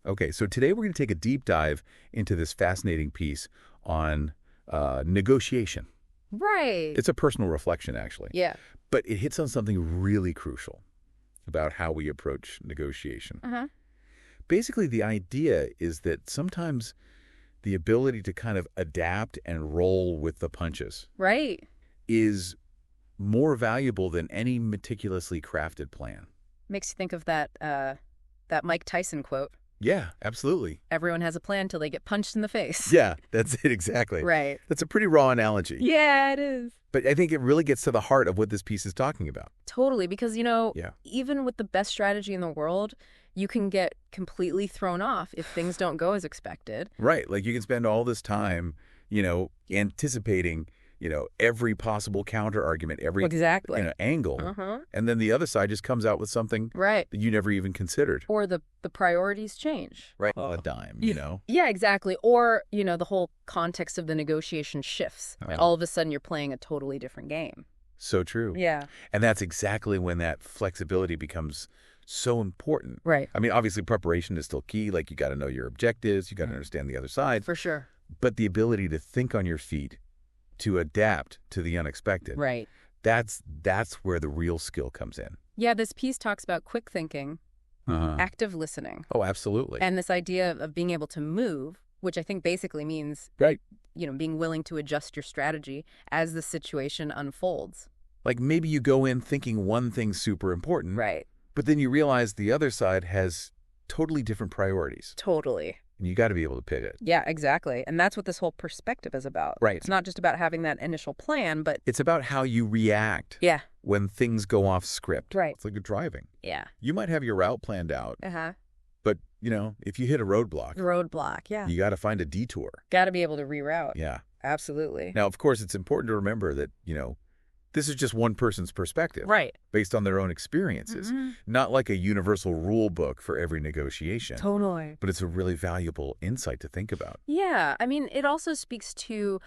Okay, so today we're going to take a deep dive into this fascinating piece on negotiation. Right. It's a personal reflection, actually. Yeah. But it hits on something really crucial about how we approach negotiation. Uh-huh. Basically, the idea is that sometimes the ability to kind of adapt and roll with the punches Right. is more valuable than any meticulously crafted plan. Makes you think of that Mike Tyson quote. Yeah, absolutely. Everyone has a plan till they get punched in the face. Yeah, that's it exactly. Right. That's a pretty raw analogy. Yeah, it is. But I think it really gets to the heart of what this piece is talking about. Totally, because, Yeah. even with the best strategy in the world, you can get completely thrown off if things don't go as expected. Right. Like you can spend all this time, anticipating, every possible counter argument, every Exactly. angle. Uh-huh. And then the other side just comes out with something Right. that you never even considered. Or the priorities change. Right. A dime, Yeah, exactly. Or, the whole context of the negotiation shifts. Oh. All of a sudden, you're playing a totally different game. So true. Yeah. And that's exactly when that flexibility becomes so important. Right. I mean, obviously preparation is still key. Like you got to know your objectives. You got to understand the other side. For sure. But the ability to think on your feet, to adapt to the unexpected. Right. That's where the real skill comes in. Yeah, this piece talks about quick thinking, Uh-huh. active listening, Oh, absolutely. and this idea of being able to move, which I think basically means, Right. being willing to adjust your strategy as the situation unfolds. Like maybe you go in thinking one thing's super important, Right. but then you realize the other side has totally different priorities. Totally. And you got to be able to pivot. Yeah, exactly. And that's what this whole perspective is about. Right. It's not just about having that initial plan, but It's about how you react yeah. when things go off script. Right. It's like you're driving. Yeah. You might have your route planned out, Uh-huh. but, if you hit a roadblock, Roadblock. Yeah. you got to find a detour. Got to be able to reroute. Yeah. Absolutely. Now, of course, it's important to remember that, this is just one person's perspective. Right. Based on their own experiences. Mhm. Not like a universal rule book for every negotiation. Totally. But it's a really valuable insight to think about. Yeah. I mean, it also speaks to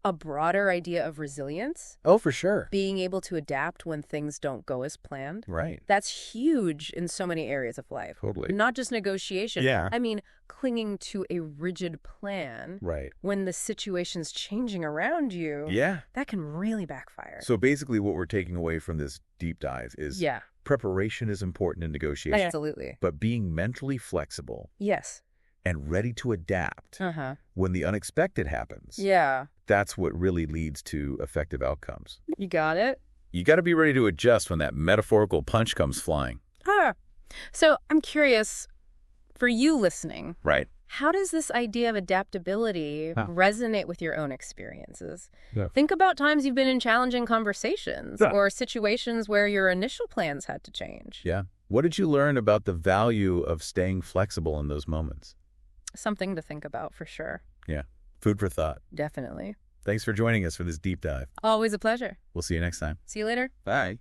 a broader idea of resilience, Oh, for sure. being able to adapt when things don't go as planned. Right. That's huge in so many areas of life. Totally. Not just negotiation. Yeah. I mean, clinging to a rigid plan Right. when the situation's changing around you, Yeah. that can really backfire. So basically what we're taking away from this deep dive is Yeah. preparation is important in negotiation. Absolutely. But being mentally flexible Yes. and ready to adapt Uh-huh. when the unexpected happens, Yeah. that's what really leads to effective outcomes. You got it? You got to be ready to adjust when that metaphorical punch comes flying. Ah. So I'm curious, for you listening, Right. how does this idea of adaptability Huh. resonate with your own experiences? Yeah. Think about times you've been in challenging conversations Yeah. or situations where your initial plans had to change. Yeah. What did you learn about the value of staying flexible in those moments? Something to think about for sure. Yeah. Food for thought. Definitely. Thanks for joining us for this deep dive. Always a pleasure. We'll see you next time. See you later. Bye.